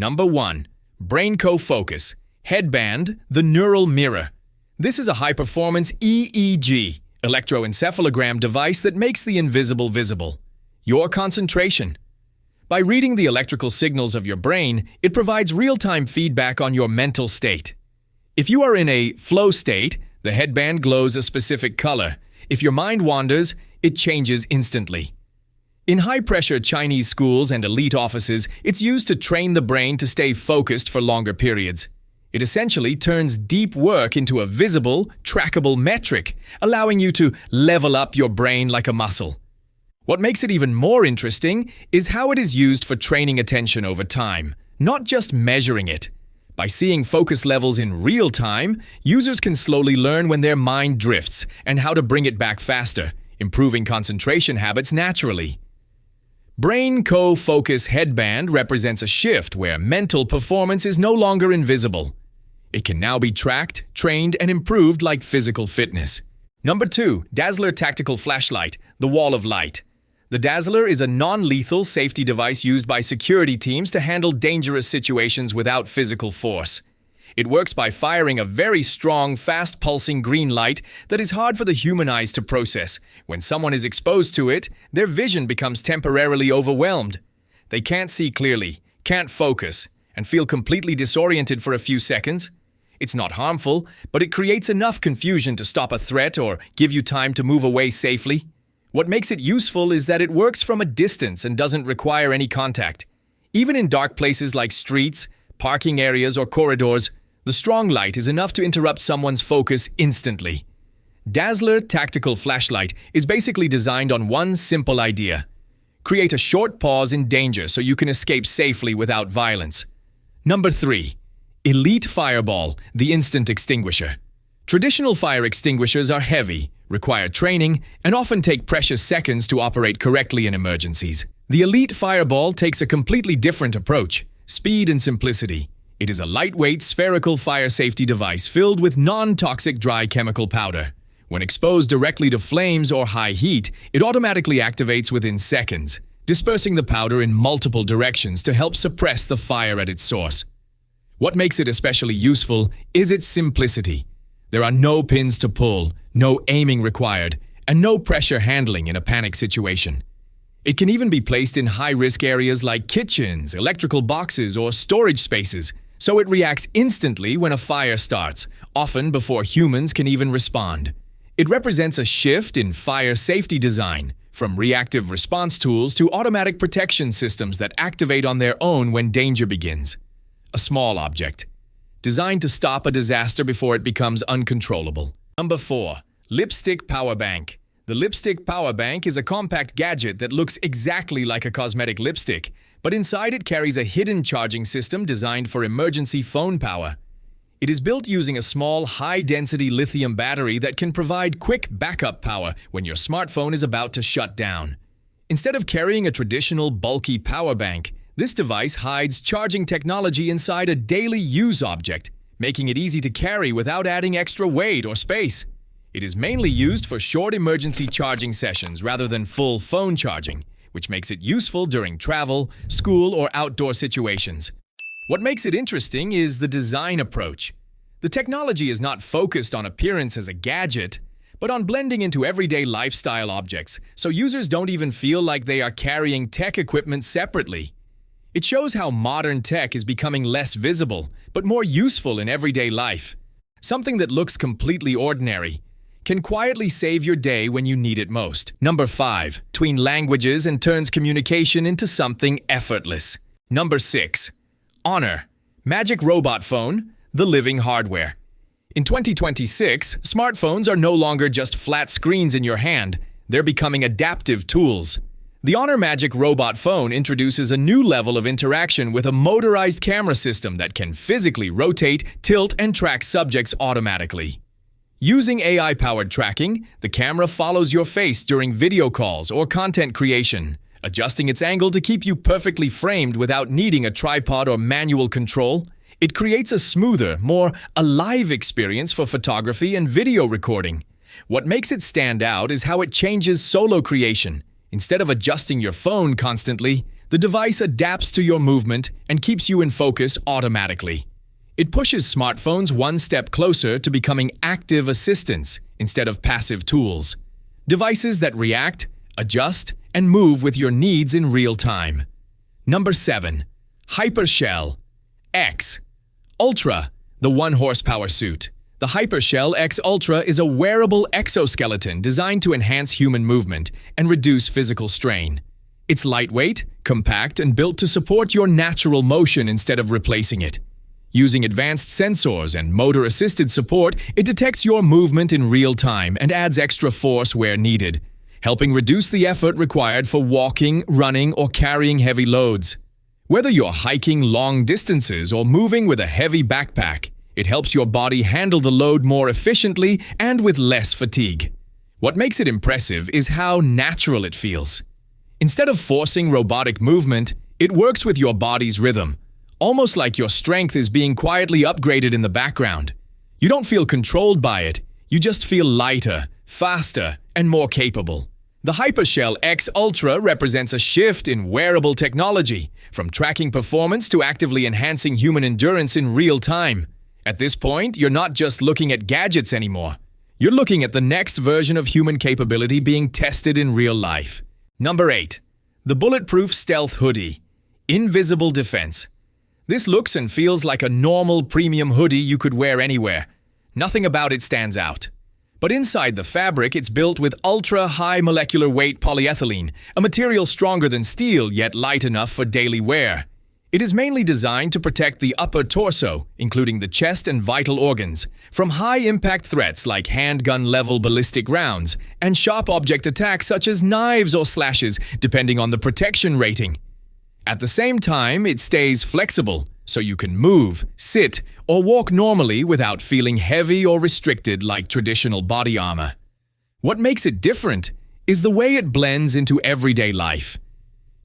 Number 1. BrainCo Focus Headband, the Neural Mirror. This is a high-performance EEG, electroencephalogram device that makes the invisible visible. Your concentration. By reading the electrical signals of your brain, it provides real-time feedback on your mental state. If you are in a flow state, the headband glows a specific color. If your mind wanders, it changes instantly. In high-pressure Chinese schools and elite offices, it's used to train the brain to stay focused for longer periods. It essentially turns deep work into a visible, trackable metric, allowing you to level up your brain like a muscle. What makes it even more interesting is how it is used for training attention over time, not just measuring it. By seeing focus levels in real time, users can slowly learn when their mind drifts and how to bring it back faster, improving concentration habits naturally. BrainCo Focus Headband represents a shift where mental performance is no longer invisible. It can now be tracked, trained, and improved like physical fitness. Number 2. Dazzler Tactical Flashlight, the Wall of Light. The Dazzler is a non-lethal safety device used by security teams to handle dangerous situations without physical force. It works by firing a very strong, fast-pulsing green light that is hard for the human eyes to process. When someone is exposed to it, their vision becomes temporarily overwhelmed. They can't see clearly, can't focus, and feel completely disoriented for a few seconds. It's not harmful, but it creates enough confusion to stop a threat or give you time to move away safely. What makes it useful is that it works from a distance and doesn't require any contact. Even in dark places like streets, parking areas, or corridors, the strong light is enough to interrupt someone's focus instantly. Dazzler Tactical Flashlight is basically designed on one simple idea: create a short pause in danger so you can escape safely without violence. Number 3. Elite Fireball, the Instant Extinguisher. Traditional fire extinguishers are heavy, require training, and often take precious seconds to operate correctly in emergencies. The Elite Fireball takes a completely different approach: speed and simplicity. It is a lightweight, spherical fire safety device filled with non-toxic dry chemical powder. When exposed directly to flames or high heat, it automatically activates within seconds, dispersing the powder in multiple directions to help suppress the fire at its source. What makes it especially useful is its simplicity. There are no pins to pull, no aiming required, and no pressure handling in a panic situation. It can even be placed in high-risk areas like kitchens, electrical boxes, or storage spaces, so it reacts instantly when a fire starts, often before humans can even respond. It represents a shift in fire safety design, from reactive response tools to automatic protection systems that activate on their own when danger begins. A small object, designed to stop a disaster before it becomes uncontrollable. Number 4. Lipstick Power Bank. The Lipstick Power Bank is a compact gadget that looks exactly like a cosmetic lipstick, but inside it carries a hidden charging system designed for emergency phone power. It is built using a small, high-density lithium battery that can provide quick backup power when your smartphone is about to shut down. Instead of carrying a traditional, bulky power bank, this device hides charging technology inside a daily use object, making it easy to carry without adding extra weight or space. It is mainly used for short emergency charging sessions rather than full phone charging, which makes it useful during travel, school, or outdoor situations. What makes it interesting is the design approach. The technology is not focused on appearance as a gadget, but on blending into everyday lifestyle objects, so users don't even feel like they are carrying tech equipment separately. It shows how modern tech is becoming less visible, but more useful in everyday life. Something that looks completely ordinary can quietly save your day when you need it most. Number 5. Between languages and turns communication into something effortless. Number 6. Honor. Magic Robot Phone, the living hardware. In 2026, smartphones are no longer just flat screens in your hand. They're becoming adaptive tools. The Honor Magic Robot Phone introduces a new level of interaction with a motorized camera system that can physically rotate, tilt, and track subjects automatically. Using AI-powered tracking, the camera follows your face during video calls or content creation, adjusting its angle to keep you perfectly framed without needing a tripod or manual control. It creates a smoother, more alive experience for photography and video recording. What makes it stand out is how it changes solo creation. Instead of adjusting your phone constantly, The device adapts to your movement and keeps you in focus automatically. It pushes smartphones one step closer to becoming active assistants instead of passive tools. Devices that react, adjust, and move with your needs in real time. Number 7. Hypershell X Ultra, the 1-horsepower suit. The Hypershell X Ultra is a wearable exoskeleton designed to enhance human movement and reduce physical strain. It's lightweight, compact, and built to support your natural motion instead of replacing it. Using advanced sensors and motor-assisted support, it detects your movement in real time and adds extra force where needed, helping reduce the effort required for walking, running, or carrying heavy loads. Whether you're hiking long distances or moving with a heavy backpack, it helps your body handle the load more efficiently and with less fatigue. What makes it impressive is how natural it feels. Instead of forcing robotic movement, it works with your body's rhythm, almost like your strength is being quietly upgraded in the background. You don't feel controlled by it, you just feel lighter, faster, and more capable. The Hypershell X Ultra represents a shift in wearable technology, from tracking performance to actively enhancing human endurance in real time. At this point, you're not just looking at gadgets anymore. You're looking at the next version of human capability being tested in real life. Number 8. The Bulletproof Stealth Hoodie Invisible Defense. This looks and feels like a normal premium hoodie you could wear anywhere. Nothing about it stands out. But inside the fabric, it's built with ultra-high molecular weight polyethylene, a material stronger than steel yet light enough for daily wear. It is mainly designed to protect the upper torso, including the chest and vital organs, from high-impact threats like handgun-level ballistic rounds and sharp object attacks such as knives or slashes, depending on the protection rating. At the same time, it stays flexible, so you can move, sit, or walk normally without feeling heavy or restricted like traditional body armor. What makes it different is the way it blends into everyday life.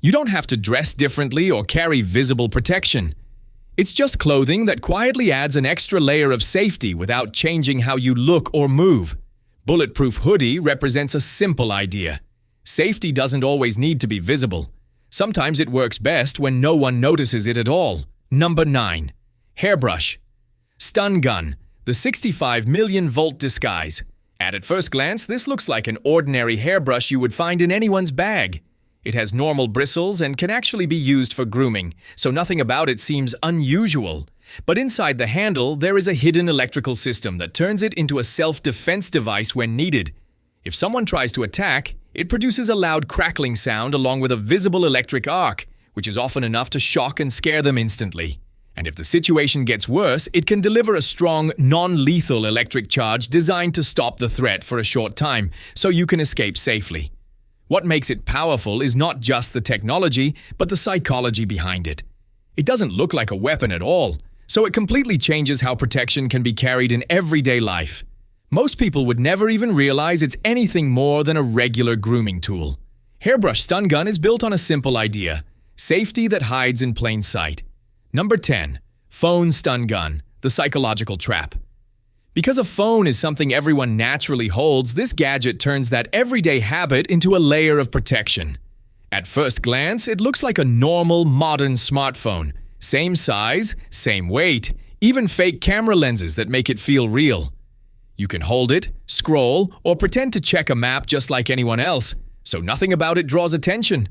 You don't have to dress differently or carry visible protection. It's just clothing that quietly adds an extra layer of safety without changing how you look or move. Bulletproof Hoodie represents a simple idea. Safety doesn't always need to be visible. Sometimes it works best when no one notices it at all. Number 9. Hairbrush Stun Gun, the 65 million volt disguise. At first glance, this looks like an ordinary hairbrush you would find in anyone's bag. It has normal bristles and can actually be used for grooming, so nothing about it seems unusual. But inside the handle, there is a hidden electrical system that turns it into a self-defense device when needed. If someone tries to attack, it produces a loud crackling sound along with a visible electric arc, which is often enough to shock and scare them instantly. And if the situation gets worse, it can deliver a strong, non-lethal electric charge designed to stop the threat for a short time, so you can escape safely. What makes it powerful is not just the technology, but the psychology behind it. It doesn't look like a weapon at all, so it completely changes how protection can be carried in everyday life. Most people would never even realize it's anything more than a regular grooming tool. Hairbrush Stun Gun is built on a simple idea: safety that hides in plain sight. Number 10. Phone Stun Gun, the psychological trap. Because a phone is something everyone naturally holds, this gadget turns that everyday habit into a layer of protection. At first glance, it looks like a normal, modern smartphone. Same size, same weight, even fake camera lenses that make it feel real. You can hold it, scroll, or pretend to check a map just like anyone else, so nothing about it draws attention.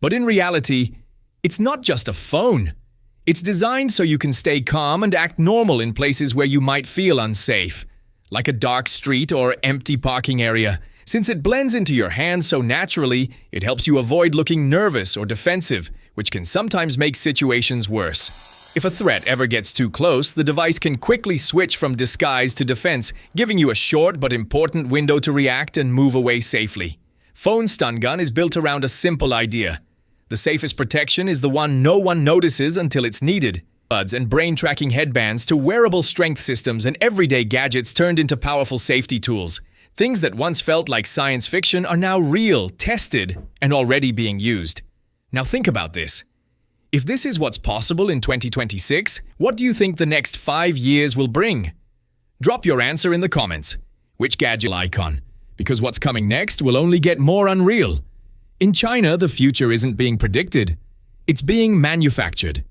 But in reality, it's not just a phone. It's designed so you can stay calm and act normal in places where you might feel unsafe, like a dark street or empty parking area. Since it blends into your hands so naturally, it helps you avoid looking nervous or defensive, which can sometimes make situations worse. If a threat ever gets too close, the device can quickly switch from disguise to defense, giving you a short but important window to react and move away safely. Phone Stun Gun is built around a simple idea. The safest protection is the one no one notices until it's needed. Earbuds and brain-tracking headbands to wearable strength systems and everyday gadgets turned into powerful safety tools. Things that once felt like science fiction are now real, tested, and already being used. Now think about this. If this is what's possible in 2026, what do you think the next 5 years will bring? Drop your answer in the comments. Which gadget icon? Because what's coming next will only get more unreal. In China, the future isn't being predicted. It's being manufactured.